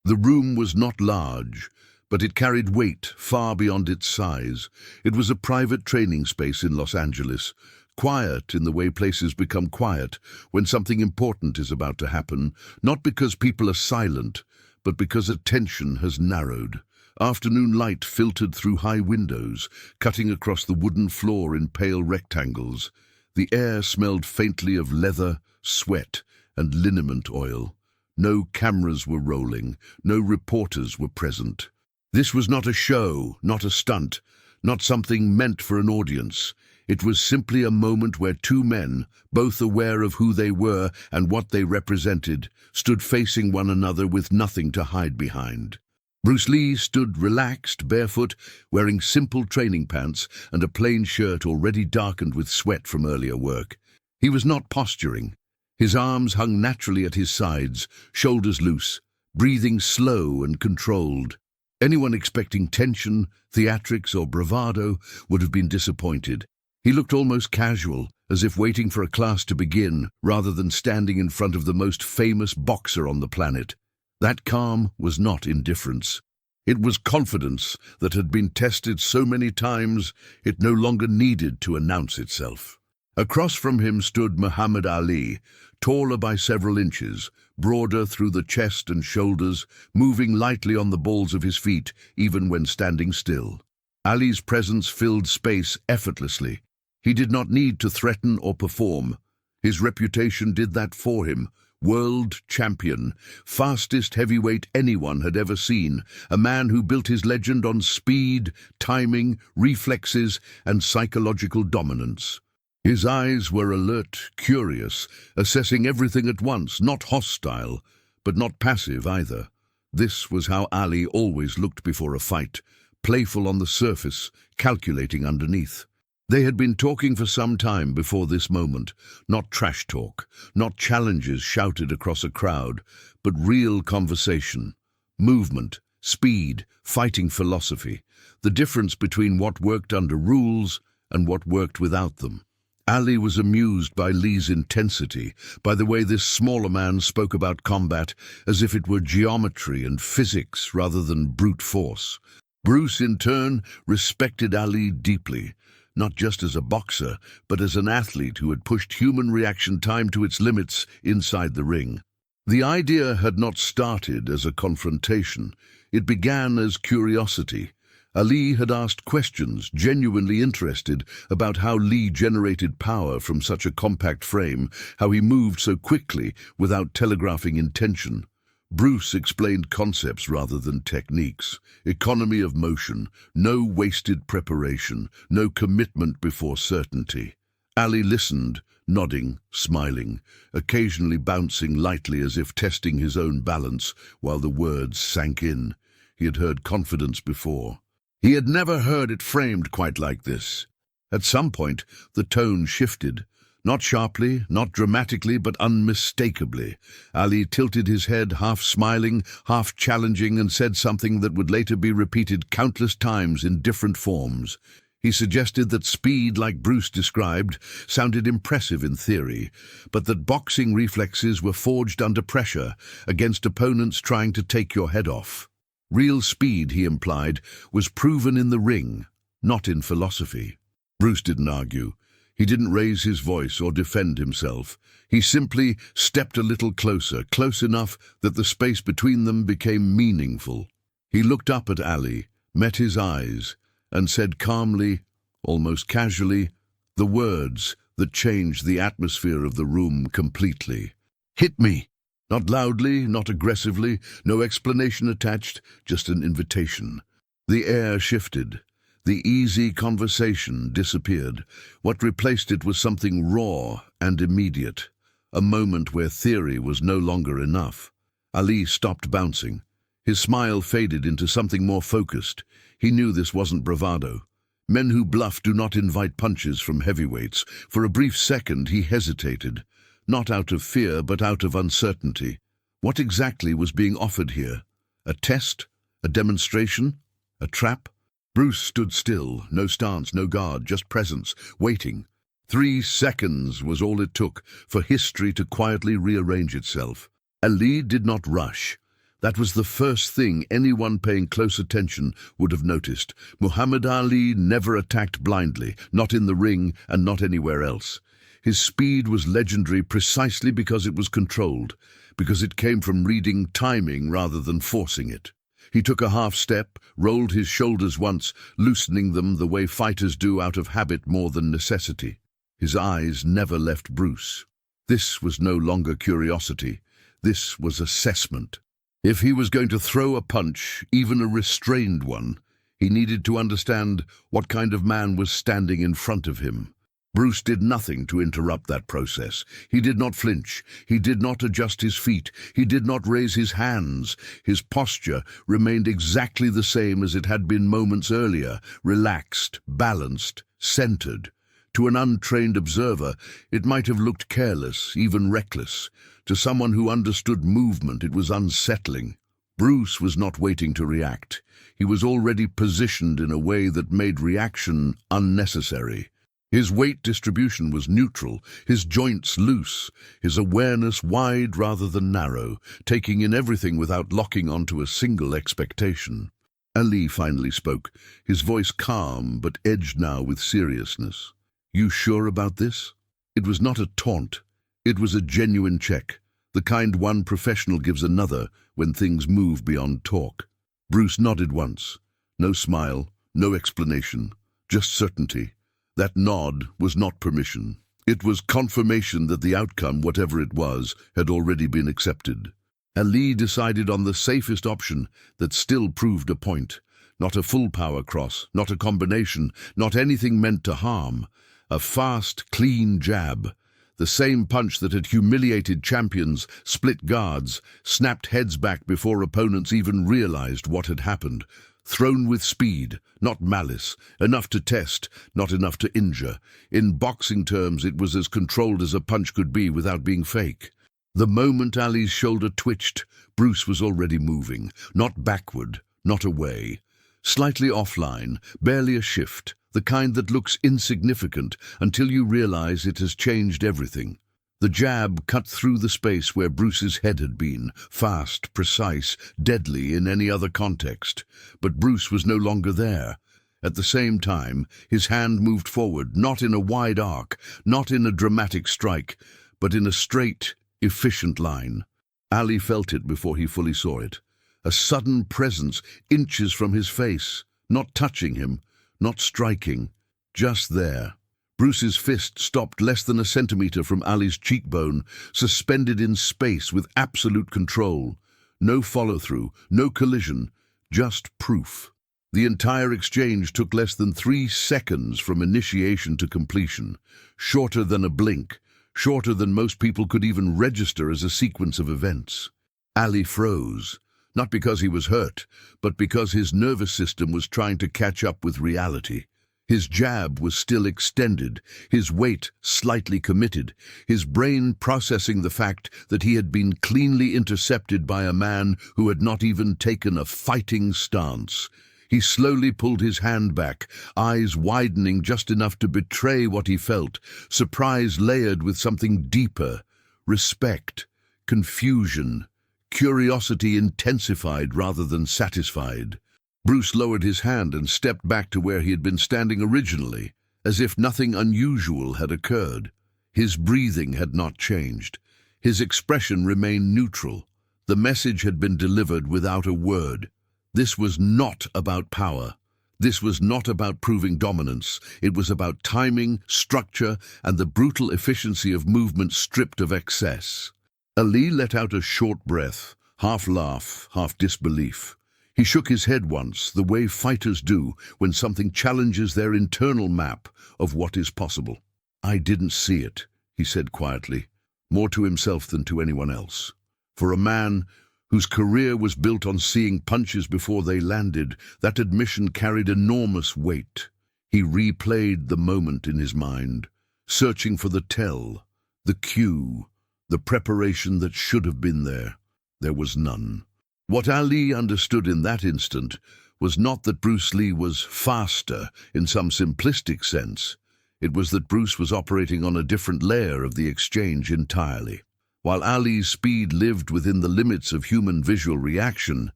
The room was not large, but it carried weight far beyond its size. It was a private training space in Los Angeles, quiet in the way places become quiet when something important is about to happen, not because people are silent, but because attention has narrowed. Afternoon light filtered through high windows, cutting across the wooden floor in pale rectangles. The air smelled faintly of leather, sweat, and liniment oil. No cameras were rolling, no reporters were present. This was not a show, not a stunt, not something meant for an audience. It was simply a moment where two men, both aware of who they were and what they represented, stood facing one another with nothing to hide behind. Bruce Lee stood relaxed, barefoot, wearing simple training pants and a plain shirt already darkened with sweat from earlier work. He was not posturing. His arms hung naturally at his sides, shoulders loose, breathing slow and controlled. Anyone expecting tension, theatrics, or bravado would have been disappointed. He looked almost casual, as if waiting for a class to begin, rather than standing in front of the most famous boxer on the planet. That calm was not indifference. It was confidence that had been tested so many times it no longer needed to announce itself. Across from him stood Muhammad Ali, taller by several inches, broader through the chest and shoulders, moving lightly on the balls of his feet, even when standing still. Ali's presence filled space effortlessly. He did not need to threaten or perform. His reputation did that for him. World champion, fastest heavyweight anyone had ever seen, a man who built his legend on speed, timing, reflexes, and psychological dominance. His eyes were alert, curious, assessing everything at once, not hostile, but not passive either. This was how Ali always looked before a fight, playful on the surface, calculating underneath. They had been talking for some time before this moment, not trash talk, not challenges shouted across a crowd, but real conversation, movement, speed, fighting philosophy, the difference between what worked under rules and what worked without them. Ali was amused by Lee's intensity, by the way this smaller man spoke about combat as if it were geometry and physics rather than brute force. Bruce, in turn, respected Ali deeply, not just as a boxer, but as an athlete who had pushed human reaction time to its limits inside the ring. The idea had not started as a confrontation. It began as curiosity. Ali had asked questions, genuinely interested, about how Lee generated power from such a compact frame, how he moved so quickly without telegraphing intention. Bruce explained concepts rather than techniques. Economy of motion, no wasted preparation, no commitment before certainty. Ali listened, nodding, smiling, occasionally bouncing lightly as if testing his own balance while the words sank in. He had heard confidence before. He had never heard it framed quite like this. At some point, the tone shifted. Not sharply, not dramatically, but unmistakably. Ali tilted his head, half smiling, half challenging, and said something that would later be repeated countless times in different forms. He suggested that speed, like Bruce described, sounded impressive in theory, but that boxing reflexes were forged under pressure, against opponents trying to take your head off. Real speed, he implied, was proven in the ring, not in philosophy. Bruce didn't argue. He didn't raise his voice or defend himself. He simply stepped a little closer, close enough that the space between them became meaningful. He looked up at Ali, met his eyes, and said calmly, almost casually, the words that changed the atmosphere of the room completely. "Hit me!" Not loudly, not aggressively, no explanation attached, just an invitation. The air shifted. The easy conversation disappeared. What replaced it was something raw and immediate, a moment where theory was no longer enough. Ali stopped bouncing. His smile faded into something more focused. He knew this wasn't bravado. Men who bluff do not invite punches from heavyweights. For a brief second he hesitated, not out of fear but out of uncertainty. What exactly was being offered here? A test? A demonstration? A trap? Bruce stood still, no stance, no guard, just presence, waiting. 3 seconds was all it took for history to quietly rearrange itself. Ali did not rush. That was the first thing anyone paying close attention would have noticed. Muhammad Ali never attacked blindly, not in the ring and not anywhere else. His speed was legendary precisely because it was controlled, because it came from reading timing rather than forcing it. He took a half step, rolled his shoulders once, loosening them the way fighters do out of habit more than necessity. His eyes never left Bruce. This was no longer curiosity. This was assessment. If he was going to throw a punch, even a restrained one, he needed to understand what kind of man was standing in front of him. Bruce did nothing to interrupt that process. He did not flinch. He did not adjust his feet. He did not raise his hands. His posture remained exactly the same as it had been moments earlier, relaxed, balanced, centered. To an untrained observer, it might have looked careless, even reckless. To someone who understood movement, it was unsettling. Bruce was not waiting to react. He was already positioned in a way that made reaction unnecessary. His weight distribution was neutral, his joints loose, his awareness wide rather than narrow, taking in everything without locking onto a single expectation. Ali finally spoke, his voice calm but edged now with seriousness. "You sure about this?" It was not a taunt. It was a genuine check, the kind one professional gives another when things move beyond talk. Bruce nodded once. No smile, no explanation, just certainty. That nod was not permission. It was confirmation that the outcome, whatever it was, had already been accepted. Ali decided on the safest option that still proved a point. Not a full power cross, not a combination, not anything meant to harm. A fast, clean jab. The same punch that had humiliated champions, split guards, snapped heads back before opponents even realized what had happened. Thrown with speed, not malice, enough to test, not enough to injure. In boxing terms, it was as controlled as a punch could be without being fake. The moment Ali's shoulder twitched, Bruce was already moving, not backward, not away. Slightly offline, barely a shift, the kind that looks insignificant until you realize it has changed everything. The jab cut through the space where Bruce's head had been, fast, precise, deadly in any other context. But Bruce was no longer there. At the same time, his hand moved forward, not in a wide arc, not in a dramatic strike, but in a straight, efficient line. Ali felt it before he fully saw it. A sudden presence, inches from his face, not touching him, not striking, just there. Bruce's fist stopped less than a centimeter from Ali's cheekbone, suspended in space with absolute control. No follow-through, no collision, just proof. The entire exchange took less than 3 seconds from initiation to completion, shorter than a blink, shorter than most people could even register as a sequence of events. Ali froze, not because he was hurt, but because his nervous system was trying to catch up with reality. His jab was still extended, his weight slightly committed, his brain processing the fact that he had been cleanly intercepted by a man who had not even taken a fighting stance. He slowly pulled his hand back, eyes widening just enough to betray what he felt, surprise layered with something deeper, respect, confusion, curiosity intensified rather than satisfied. Bruce lowered his hand and stepped back to where he had been standing originally, as if nothing unusual had occurred. His breathing had not changed. His expression remained neutral. The message had been delivered without a word. This was not about power. This was not about proving dominance. It was about timing, structure, and the brutal efficiency of movement stripped of excess. Ali let out a short breath, half laugh, half disbelief. He shook his head once, the way fighters do when something challenges their internal map of what is possible. "I didn't see it," he said quietly, more to himself than to anyone else. For a man whose career was built on seeing punches before they landed, that admission carried enormous weight. He replayed the moment in his mind, searching for the tell, the cue, the preparation that should have been there. There was none. What Ali understood in that instant was not that Bruce Lee was faster in some simplistic sense. It was that Bruce was operating on a different layer of the exchange entirely. While Ali's speed lived within the limits of human visual reaction,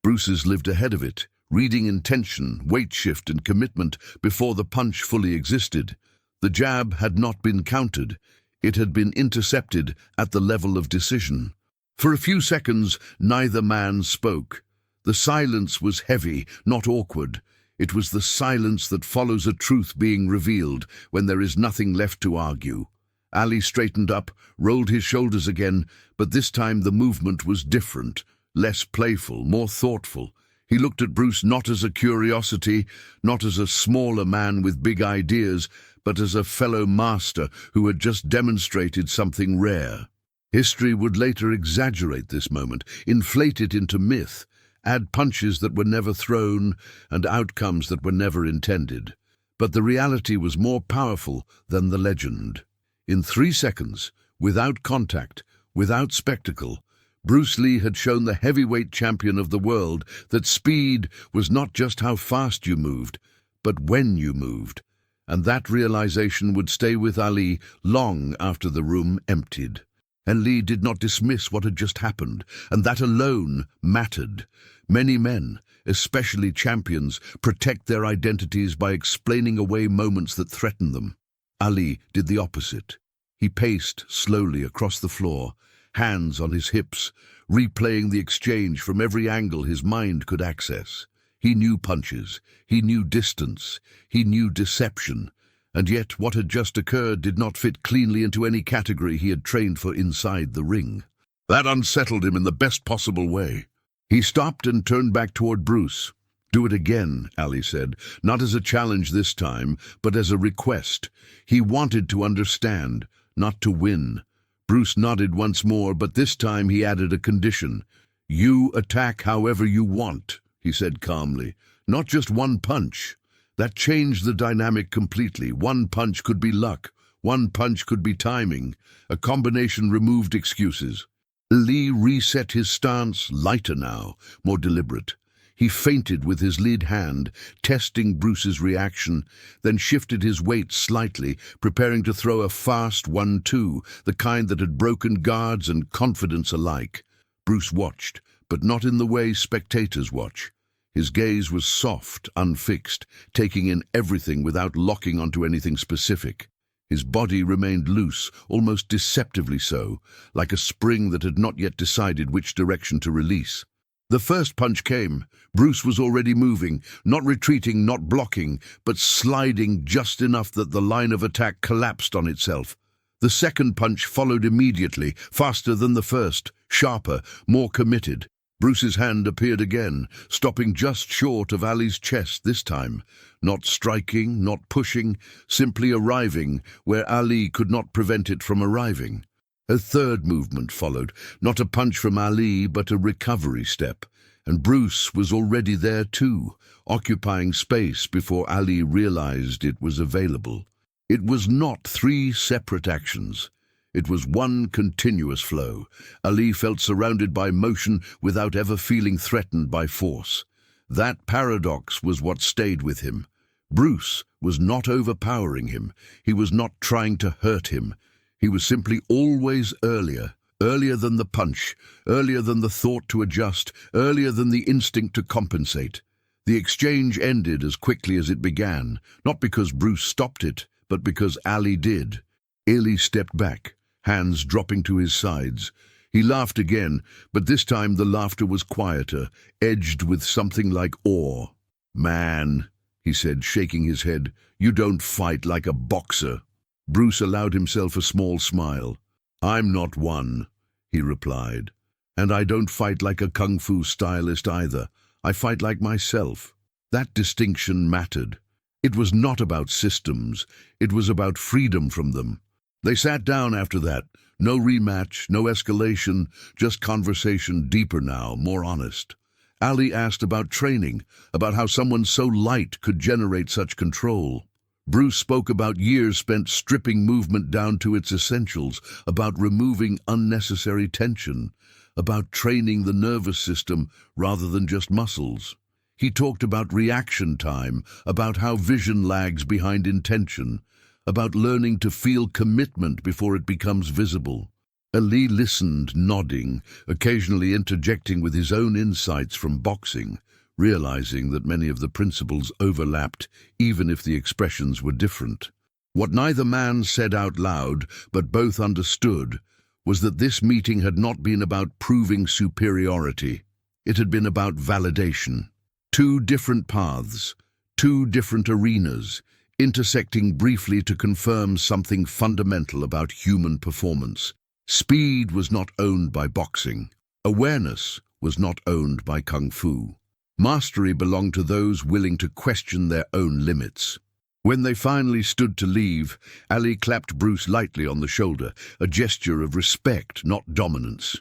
Bruce's lived ahead of it, reading intention, weight shift, and commitment before the punch fully existed. The jab had not been countered. It had been intercepted at the level of decision. For a few seconds, neither man spoke. The silence was heavy, not awkward. It was the silence that follows a truth being revealed when there is nothing left to argue. Ali straightened up, rolled his shoulders again, but this time the movement was different, less playful, more thoughtful. He looked at Bruce not as a curiosity, not as a smaller man with big ideas, but as a fellow master who had just demonstrated something rare. History would later exaggerate this moment, inflate it into myth, add punches that were never thrown and outcomes that were never intended. But the reality was more powerful than the legend. In 3 seconds, without contact, without spectacle, Bruce Lee had shown the heavyweight champion of the world that speed was not just how fast you moved, but when you moved. And that realization would stay with Ali long after the room emptied. And Lee did not dismiss what had just happened, and that alone mattered. Many men, especially champions, protect their identities by explaining away moments that threaten them. Ali did the opposite. He paced slowly across the floor, hands on his hips, replaying the exchange from every angle his mind could access. He knew punches, he knew distance, he knew deception, and yet what had just occurred did not fit cleanly into any category he had trained for inside the ring. That unsettled him in the best possible way. He stopped and turned back toward Bruce. "Do it again," Ali said, not as a challenge this time, but as a request. He wanted to understand, not to win. Bruce nodded once more, but this time he added a condition. "You attack however you want," he said calmly. "Not just one punch." That changed the dynamic completely. One punch could be luck. One punch could be timing. A combination removed excuses. Lee reset his stance, lighter now, more deliberate. He feinted with his lead hand, testing Bruce's reaction, then shifted his weight slightly, preparing to throw a fast 1-2, the kind that had broken guards and confidence alike. Bruce watched, but not in the way spectators watch. His gaze was soft, unfixed, taking in everything without locking onto anything specific. His body remained loose, almost deceptively so, like a spring that had not yet decided which direction to release. The first punch came. Bruce was already moving, not retreating, not blocking, but sliding just enough that the line of attack collapsed on itself. The second punch followed immediately, faster than the first, sharper, more committed. Bruce's hand appeared again, stopping just short of Ali's chest this time. Not striking, not pushing, simply arriving where Ali could not prevent it from arriving. A third movement followed, not a punch from Ali, but a recovery step. And Bruce was already there too, occupying space before Ali realized it was available. It was not 3 separate actions. It was one continuous flow. Ali felt surrounded by motion without ever feeling threatened by force. That paradox was what stayed with him. Bruce was not overpowering him. He was not trying to hurt him. He was simply always earlier, earlier than the punch, earlier than the thought to adjust, earlier than the instinct to compensate. The exchange ended as quickly as it began, not because Bruce stopped it, but because Ali did. Ali stepped back, hands dropping to his sides. He laughed again, but this time the laughter was quieter, edged with something like awe. "Man," he said, shaking his head, "you don't fight like a boxer." Bruce allowed himself a small smile. "I'm not one," he replied. "And I don't fight like a kung fu stylist either. I fight like myself." That distinction mattered. It was not about systems. It was about freedom from them. They sat down after that. No rematch, no escalation, just conversation deeper now, more honest. Ali asked about training, about how someone so light could generate such control. Bruce spoke about years spent stripping movement down to its essentials, about removing unnecessary tension, about training the nervous system rather than just muscles. He talked about reaction time, about how vision lags behind intention, about learning to feel commitment before it becomes visible. Ali listened, nodding, occasionally interjecting with his own insights from boxing, realizing that many of the principles overlapped, even if the expressions were different. What neither man said out loud, but both understood, was that this meeting had not been about proving superiority. It had been about validation. Two different paths, two different arenas, intersecting briefly to confirm something fundamental about human performance. Speed was not owned by boxing. Awareness was not owned by kung fu. Mastery belonged to those willing to question their own limits. When they finally stood to leave, Ali clapped Bruce lightly on the shoulder, a gesture of respect, not dominance.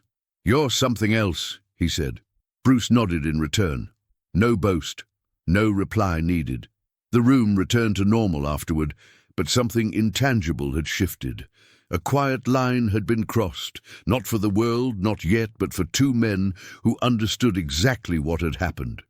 "You're something else," he said. Bruce nodded in return. No boast, no reply needed. The room returned to normal afterward, but something intangible had shifted. A quiet line had been crossed, not for the world, not yet, but for two men who understood exactly what had happened.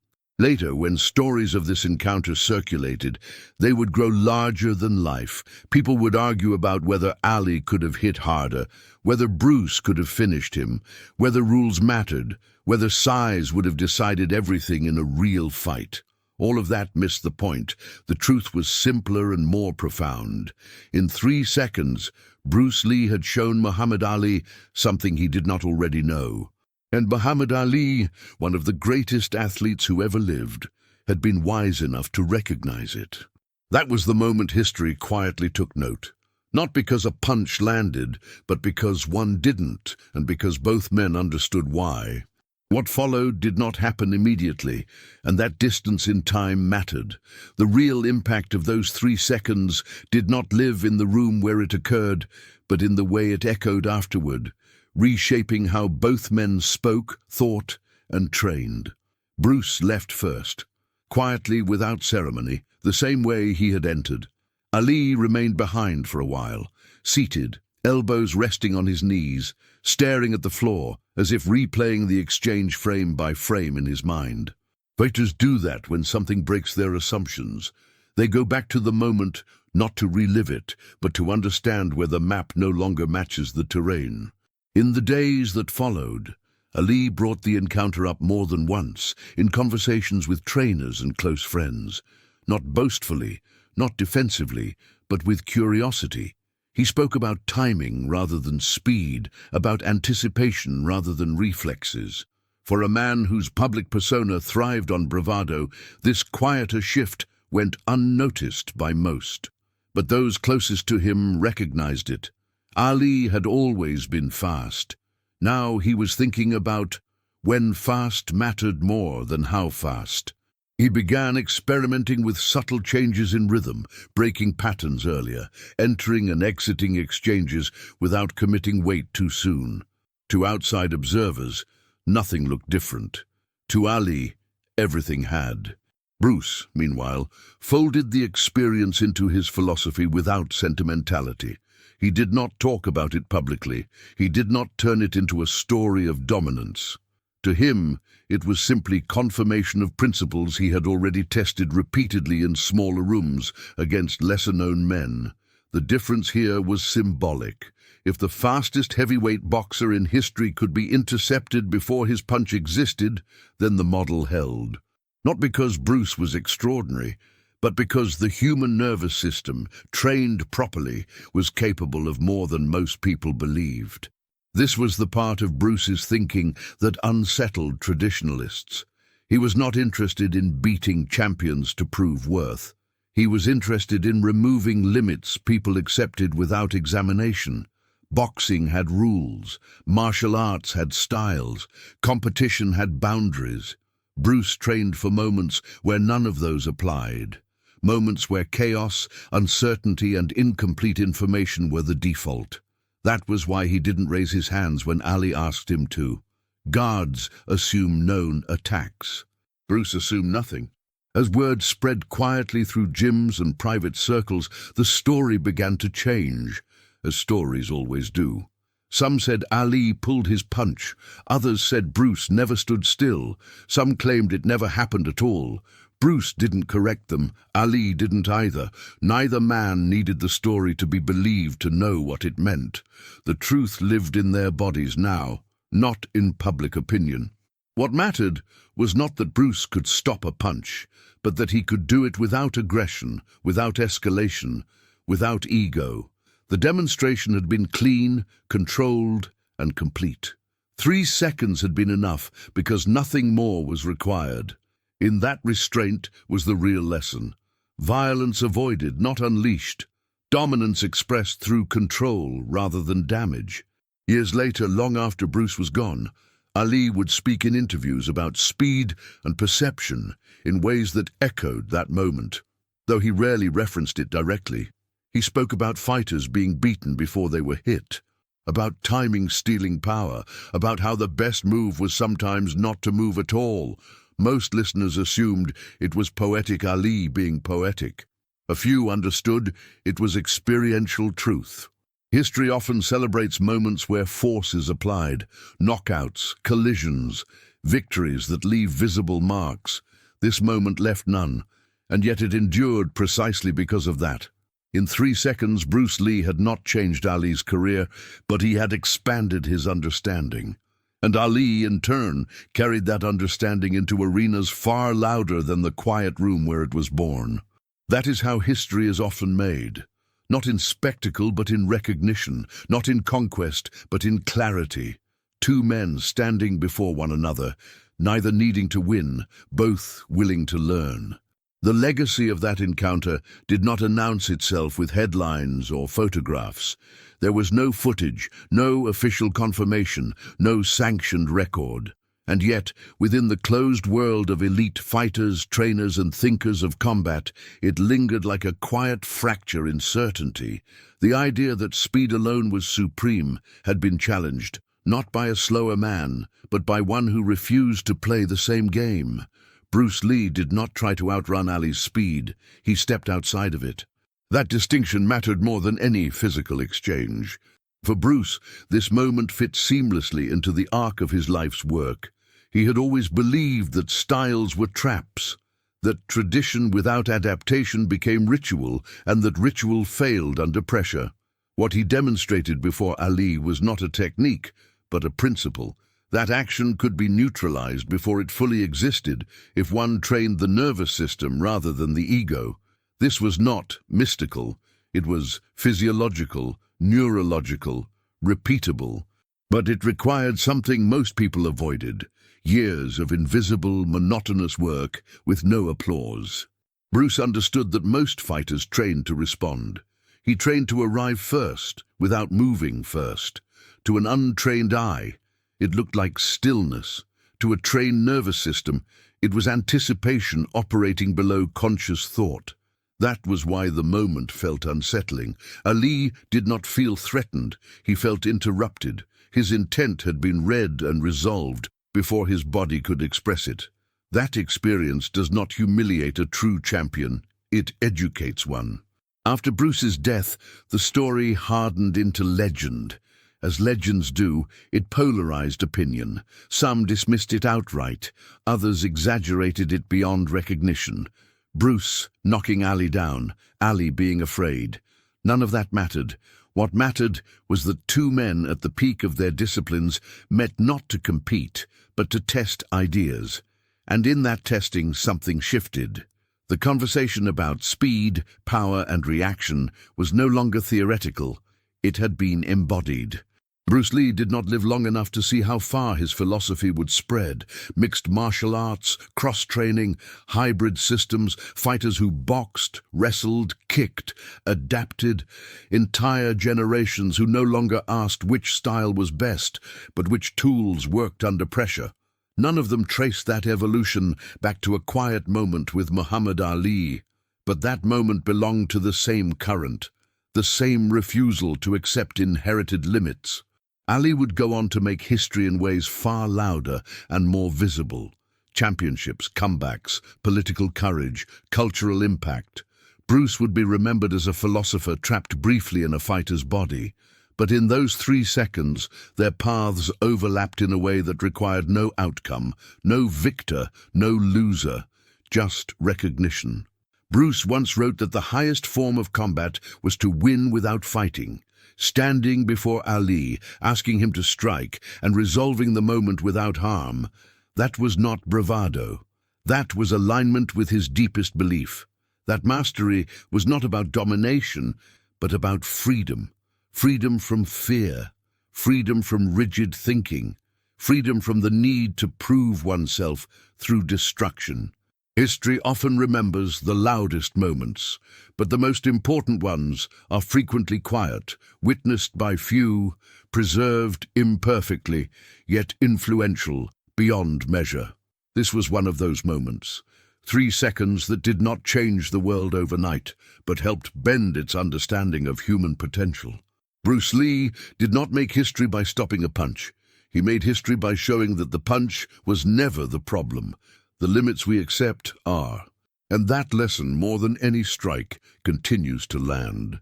Later, when stories of this encounter circulated, they would grow larger than life. People would argue about whether Ali could have hit harder, whether Bruce could have finished him, whether rules mattered, whether size would have decided everything in a real fight. All of that missed the point. The truth was simpler and more profound. In 3 seconds, Bruce Lee had shown Muhammad Ali something he did not already know. And Muhammad Ali, one of the greatest athletes who ever lived, had been wise enough to recognize it. That was the moment history quietly took note. Not because a punch landed, but because one didn't, and because both men understood why. What followed did not happen immediately, and that distance in time mattered. The real impact of those 3 seconds did not live in the room where it occurred, but in the way it echoed afterward, reshaping how both men spoke, thought, and trained. Bruce left first, quietly without ceremony, the same way he had entered. Ali remained behind for a while, seated, elbows resting on his knees, staring at the floor, as if replaying the exchange frame by frame in his mind. Fighters do that when something breaks their assumptions. They go back to the moment, not to relive it, but to understand where the map no longer matches the terrain. In the days that followed, Ali brought the encounter up more than once, in conversations with trainers and close friends. Not boastfully, not defensively, but with curiosity. He spoke about timing rather than speed, about anticipation rather than reflexes. For a man whose public persona thrived on bravado, this quieter shift went unnoticed by most. But those closest to him recognized it. Ali had always been fast. Now he was thinking about when fast mattered more than how fast. He began experimenting with subtle changes in rhythm, breaking patterns earlier, entering and exiting exchanges without committing weight too soon. To outside observers, nothing looked different. To Ali, everything had. Bruce, meanwhile, folded the experience into his philosophy without sentimentality. He did not talk about it publicly. He did not turn it into a story of dominance. To him, it was simply confirmation of principles he had already tested repeatedly in smaller rooms against lesser-known men. The difference here was symbolic. If the fastest heavyweight boxer in history could be intercepted before his punch existed, then the model held. Not because Bruce was extraordinary, but because the human nervous system, trained properly, was capable of more than most people believed. This was the part of Bruce's thinking that unsettled traditionalists. He was not interested in beating champions to prove worth. He was interested in removing limits people accepted without examination. Boxing had rules, martial arts had styles, competition had boundaries. Bruce trained for moments where none of those applied. Moments where chaos, uncertainty, and incomplete information were the default. That was why he didn't raise his hands when Ali asked him to. Guards assume known attacks. Bruce assumed nothing. As word spread quietly through gyms and private circles, the story began to change, as stories always do. Some said Ali pulled his punch. Others said Bruce never stood still. Some claimed it never happened at all. Bruce didn't correct them, Ali didn't either. Neither man needed the story to be believed to know what it meant. The truth lived in their bodies now, not in public opinion. What mattered was not that Bruce could stop a punch, but that he could do it without aggression, without escalation, without ego. The demonstration had been clean, controlled, and complete. 3 seconds had been enough because nothing more was required. In that restraint was the real lesson. Violence avoided, not unleashed. Dominance expressed through control rather than damage. Years later, long after Bruce was gone, Ali would speak in interviews about speed and perception in ways that echoed that moment. Though he rarely referenced it directly, he spoke about fighters being beaten before they were hit, about timing stealing power, about how the best move was sometimes not to move at all. Most listeners assumed it was poetic Ali being poetic. A few understood it was experiential truth. History often celebrates moments where force is applied, knockouts, collisions, victories that leave visible marks. This moment left none, and yet it endured precisely because of that. In 3 seconds, Bruce Lee had not changed Ali's career, but he had expanded his understanding. And Ali, in turn, carried that understanding into arenas far louder than the quiet room where it was born. That is how history is often made. Not in spectacle, but in recognition. Not in conquest, but in clarity. 2 men standing before one another, neither needing to win, both willing to learn. The legacy of that encounter did not announce itself with headlines or photographs. There was no footage, no official confirmation, no sanctioned record. And yet, within the closed world of elite fighters, trainers, and thinkers of combat, it lingered like a quiet fracture in certainty. The idea that speed alone was supreme had been challenged, not by a slower man, but by one who refused to play the same game. Bruce Lee did not try to outrun Ali's speed. He stepped outside of it. That distinction mattered more than any physical exchange. For Bruce, this moment fit seamlessly into the arc of his life's work. He had always believed that styles were traps, that tradition without adaptation became ritual, and that ritual failed under pressure. What he demonstrated before Ali was not a technique, but a principle. That action could be neutralized before it fully existed if one trained the nervous system rather than the ego. This was not mystical. It was physiological, neurological, repeatable. But it required something most people avoided: years of invisible, monotonous work with no applause. Bruce understood that most fighters trained to respond. He trained to arrive first, without moving first. To an untrained eye, it looked like stillness. To a trained nervous system, it was anticipation operating below conscious thought. That was why the moment felt unsettling. Ali did not feel threatened. He felt interrupted. His intent had been read and resolved before his body could express it. That experience does not humiliate a true champion. It educates one. After Bruce's death, the story hardened into legend. As legends do, it polarized opinion. Some dismissed it outright, others exaggerated it beyond recognition. Bruce knocking Ali down, Ali being afraid. None of that mattered. What mattered was that 2 men at the peak of their disciplines met not to compete, but to test ideas. And in that testing, something shifted. The conversation about speed, power, and reaction was no longer theoretical. It had been embodied. Bruce Lee did not live long enough to see how far his philosophy would spread. Mixed martial arts, cross-training, hybrid systems, fighters who boxed, wrestled, kicked, adapted. Entire generations who no longer asked which style was best, but which tools worked under pressure. None of them traced that evolution back to a quiet moment with Muhammad Ali. But that moment belonged to the same current, the same refusal to accept inherited limits. Ali would go on to make history in ways far louder and more visible. Championships, comebacks, political courage, cultural impact. Bruce would be remembered as a philosopher trapped briefly in a fighter's body. But in those 3 seconds, their paths overlapped in a way that required no outcome, no victor, no loser. just recognition. Bruce once wrote that the highest form of combat was to win without fighting, standing before Ali, asking him to strike, and resolving the moment without harm. That was not bravado. That was alignment with his deepest belief. That mastery was not about domination, but about freedom. Freedom from fear, freedom from rigid thinking, freedom from the need to prove oneself through destruction. History often remembers the loudest moments, but the most important ones are frequently quiet, witnessed by few, preserved imperfectly, yet influential beyond measure. This was one of those moments. 3 seconds that did not change the world overnight, but helped bend its understanding of human potential. Bruce Lee did not make history by stopping a punch. He made history by showing that the punch was never the problem. The limits we accept are. And that lesson, more than any strike, continues to land.